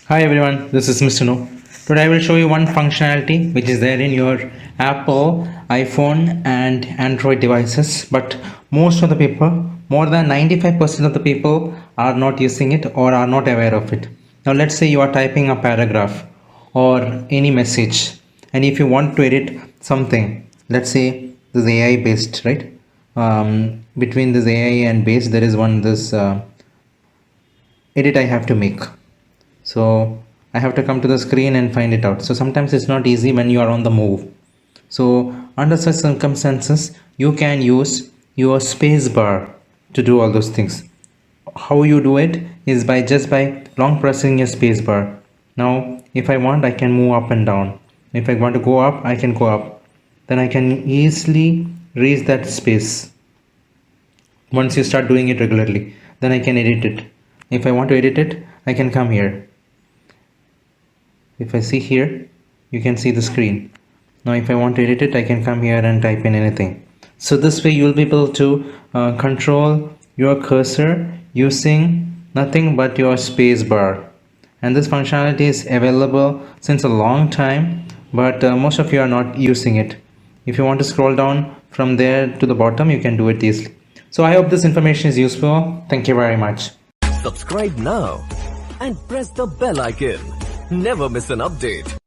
Hi everyone, this is Mr. No. Today I will show you one functionality which is there in your Apple, iPhone and Android devices, but most of the people, more than 95% of the people are not using it or are not aware of it. Now let's say you are typing a paragraph or any message, and if you want to edit something, let's say this AI based, right? Between this AI and base there is one this edit I have to make. So I have to come to the screen and find it out. So sometimes it's not easy when you are on the move. So under such circumstances, you can use your space bar to do all those things. How you do it is by just by long pressing your space bar. Now if I want, I can move up and down. If I want to go up, I can go up. Then I can easily reach that space. Once you start doing it regularly, then I can edit it. If I want to edit it, I can come here. If I see here, you can see the screen. Now if I want to edit it, I can come here and type in anything. So this way you will be able to control your cursor using nothing but your space bar. And this functionality is available since a long time, but most of you are not using it. If you want to scroll down from there to the bottom, you can do it easily. So I hope this information is useful. Thank you very much. Subscribe now and press the bell icon. Never miss an update.